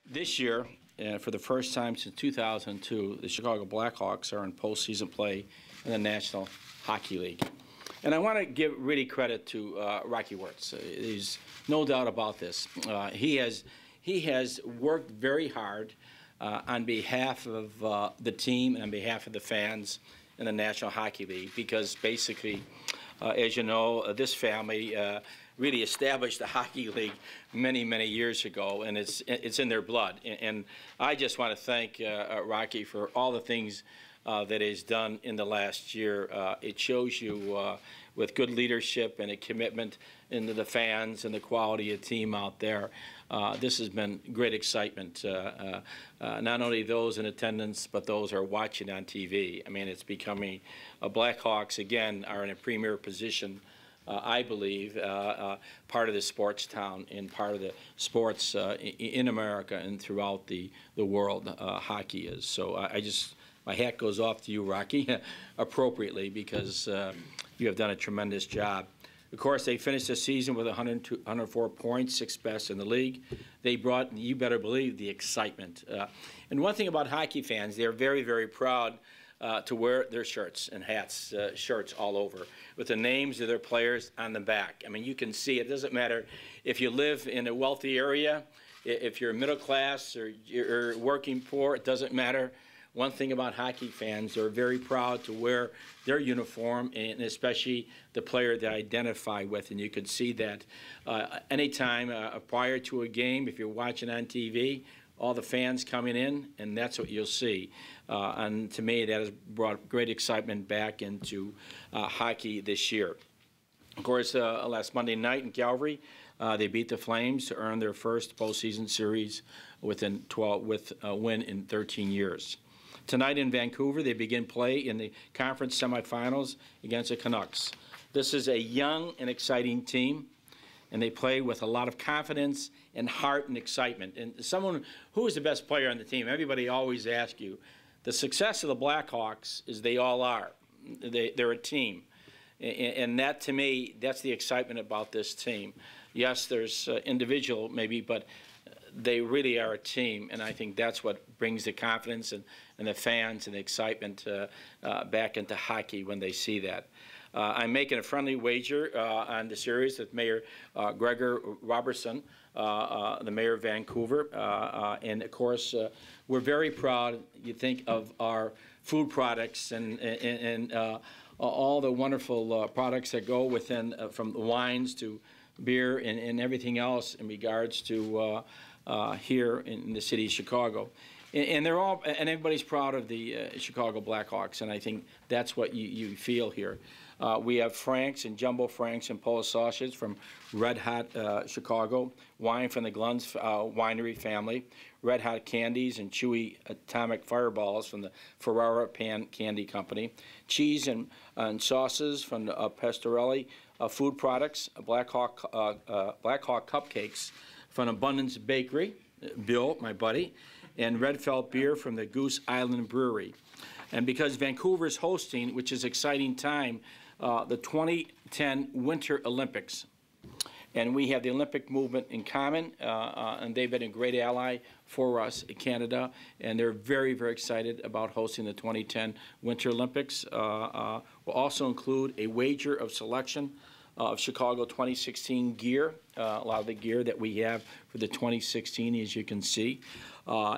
This year, for the first time since 2002, the Chicago Blackhawks are in postseason play in the National Hockey League. And I want to give really credit to Rocky Wirtz. There's no doubt about this. He has worked very hard on behalf of the team and on behalf of the fans in the National Hockey League, because basically, as you know, this family really established the hockey league many, many years ago, and it's in their blood. And I just want to thank Rocky for all the things that he's done in the last year. It shows you with good leadership and a commitment into the fans and the quality of team out there. This has been great excitement, not only those in attendance, but those who are watching on TV. I mean, it's becoming, Blackhawks, again, are in a premier position, I believe, part of the sports town and part of the sports in America and throughout the world, hockey is. So my hat goes off to you, Rocky, appropriately, because you have done a tremendous job. Of course, they finished the season with 104 points, 6th best in the league. They brought, you better believe, the excitement. And one thing about hockey fans, they're very, very proud to wear their shirts and hats, shirts all over, with the names of their players on the back. I mean, you can see it. Doesn't matter if you live in a wealthy area, if you're middle class or you're working poor, it doesn't matter. One thing about hockey fans, they're very proud to wear their uniform, and especially the player they identify with. And you can see that anytime prior to a game, if you're watching on TV, all the fans coming in, and that's what you'll see. And to me, that has brought great excitement back into hockey this year. Of course, last Monday night in Calgary, they beat the Flames to earn their first postseason series with a win in 13 years. Tonight in Vancouver, they begin play in the conference semifinals against the Canucks. This is a young and exciting team, and they play with a lot of confidence and heart and excitement. And someone who is the best player on the team, everybody always asks you. The success of the Blackhawks is they all are. They're a team. And that, to me, that's the excitement about this team. Yes, there's individual maybe, but they really are a team, and I think that's what brings the confidence and the fans and the excitement back into hockey when they see that. I'm making a friendly wager on the series with Mayor Gregor Robertson, the mayor of Vancouver, and of course we're very proud, you think, of our food products and all the wonderful products that go within, from the wines to beer and everything else in regards to here in the city of Chicago. And they're all, and everybody's proud of the Chicago Blackhawks, and I think that's what you feel here. We have Franks and Jumbo Franks and Polish sausage from Red Hot Chicago, wine from the Glunz winery family, Red Hot candies and chewy atomic fireballs from the Ferrara Pan Candy Company, cheese and sauces from the Pastorelli food products, Blackhawk cupcakes from Abundance Bakery, Bill, my buddy, and Red Felt beer from the Goose Island Brewery. And because Vancouver's hosting, which is an exciting time, the 2010 Winter Olympics. And we have the Olympic movement in common, and they've been a great ally for us in Canada, and they're very, very excited about hosting the 2010 Winter Olympics. We'll also include a wager of selection of Chicago 2016 gear, a lot of the gear that we have for the 2016, as you can see,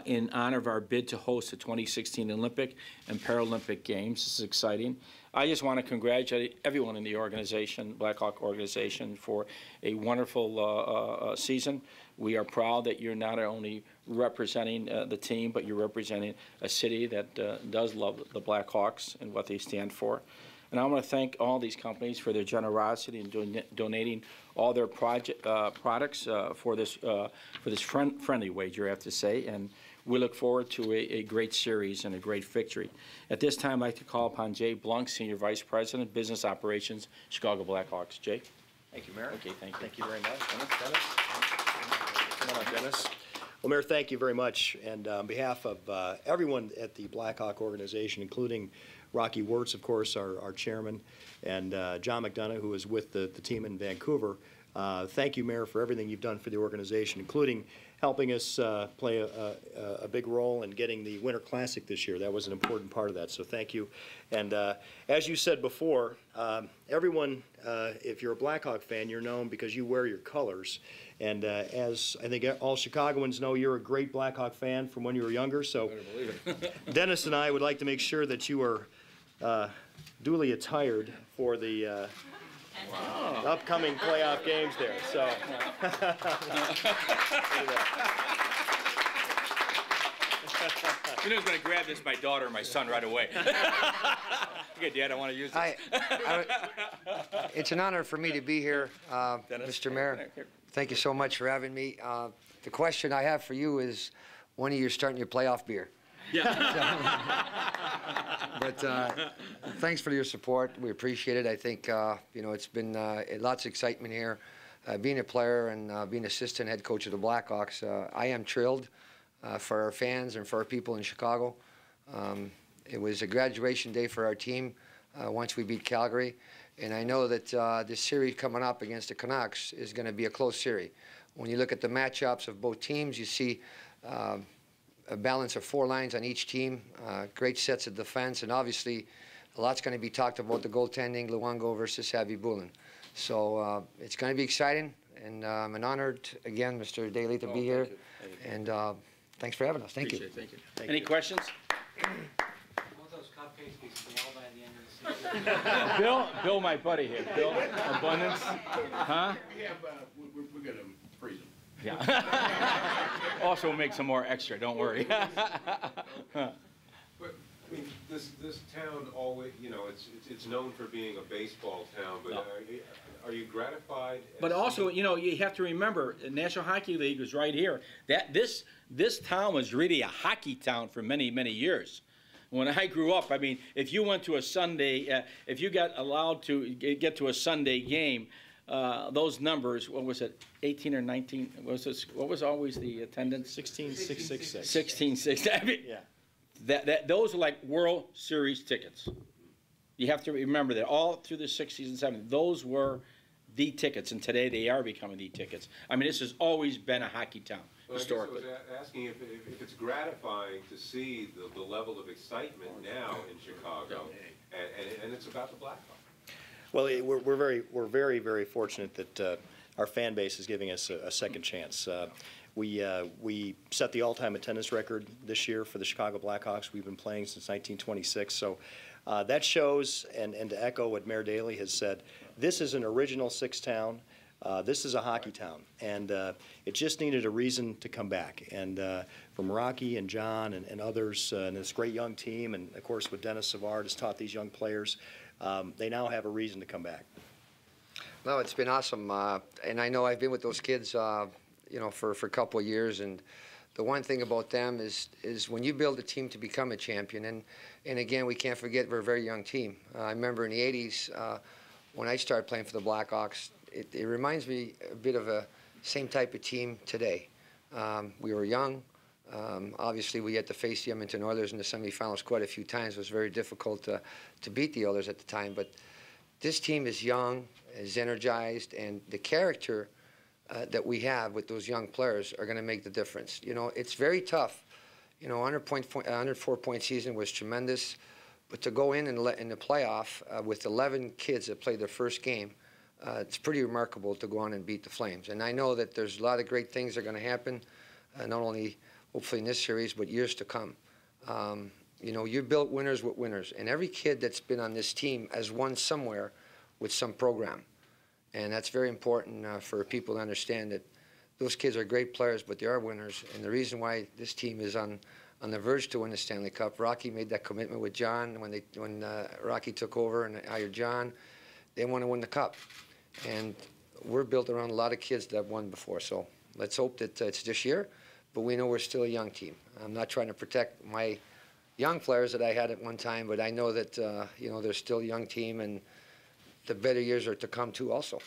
in honor of our bid to host the 2016 Olympic and Paralympic Games. This is exciting. I just want to congratulate everyone in the organization, Blackhawk organization, for a wonderful season. We are proud that you're not only representing the team, but you're representing a city that does love the Blackhawks and what they stand for. And I want to thank all these companies for their generosity in donating all their products for this friendly wager, I have to say. And we look forward to a great series and a great victory. At this time, I'd like to call upon Jay Blunk, Senior Vice President, Business Operations, Chicago Blackhawks. Jay? Thank you, Mayor. Okay, thank you. Thank you very much. Dennis? Come on, Dennis. Well, Mayor, thank you very much. And on behalf of everyone at the Blackhawk organization, including Rocky Wirtz, of course, our chairman, and John McDonough, who is with the team in Vancouver, Thank you, Mayor, for everything you've done for the organization, including helping us play a big role in getting the Winter Classic this year. That was an important part of that, so thank you. And as you said before, everyone, if you're a Blackhawk fan, you're known because you wear your colors. And as I think all Chicagoans know, you're a great Blackhawk fan from when you were younger. So Dennis and I would like to make sure that you are duly attired for the upcoming playoff games there. So. You know who's going to grab this? My daughter or my son right away. Okay, Dad, I want to use this. It's an honor for me to be here, Mr. Mayor. Thank you so much for having me. The question I have for you is, when are you starting your playoff beer? Yeah. But thanks for your support. We appreciate it. I think you know, it's been lots of excitement here. Being a player and being assistant head coach of the Blackhawks, I am thrilled for our fans and for our people in Chicago. It was a graduation day for our team once we beat Calgary, and I know that this series coming up against the Canucks is going to be a close series. When you look at the matchups of both teams, you see a balance of 4 lines on each team, great sets of defense, and obviously a lot's going to be talked about the goaltending, Luongo versus Savvy-Bulin. So it's going to be exciting, and I'm honored again, Mr. Daley, to be here. Thank you. And thanks for having us. Thank you. Thank you. Any questions? Will those cupcakes be small by the end of the season? Bill, my buddy here. Bill, Abundance, huh? Yeah, but we're going to freeze them. Yeah. Also make some more extra, don't worry. But, I mean, this town always, you know, it's known for being a baseball town, but No. Are you gratified? But also, you know, you have to remember, the National Hockey League was right here. This town was really a hockey town for many, many years. When I grew up, I mean, if you went to a Sunday, if you got allowed to get to a Sunday game, those numbers, what was it, 18 or 19? What was always the attendance? 16,666. 16,666. I mean, Yeah. those are like World Series tickets. You have to remember that all through the 60s and 70s, those were the tickets, and today they are becoming the tickets. I mean, this has always been a hockey town, historically. I guess I was asking if it's gratifying to see the level of excitement now in Chicago, and it's about the Blackhawks. Well, we're very, very fortunate that our fan base is giving us a second chance. We set the all-time attendance record this year for the Chicago Blackhawks. We've been playing since 1926, so that shows, and to echo what Mayor Daley has said, this is an original 6 town. This is a hockey town, and it just needed a reason to come back. And from Rocky and John and others, and this great young team, and of course what Dennis Savard has taught these young players, they now have a reason to come back. No, it's been awesome, and I know I've been with those kids, you know, for a couple of years, and the one thing about them is when you build a team to become a champion, and again, we can't forget we're a very young team. I remember in the 80s when I started playing for the Blackhawks, it reminds me a bit of a same type of team today. We were young. Obviously, we had to face the Edmonton Oilers in the semifinals quite a few times. It was very difficult to beat the Oilers at the time, but this team is young, is energized, and the character that we have with those young players are going to make the difference. You know, it's very tough. You know, 104-point season was tremendous, but to go in the playoff with 11 kids that played their first game, it's pretty remarkable to go on and beat the Flames. And I know that there's a lot of great things that are going to happen, not only hopefully in this series, but years to come. You know, you built winners with winners, and every kid that's been on this team has won somewhere with some program. And that's very important for people to understand that those kids are great players, but they are winners. And the reason why this team is on the verge to win the Stanley Cup, Rocky made that commitment with John when Rocky took over and hired John. They want to win the Cup. And we're built around a lot of kids that have won before. So let's hope that it's this year, but we know we're still a young team. I'm not trying to protect my young players that I had at one time, but I know that you know, they're still a young team, and the better years are to come too also.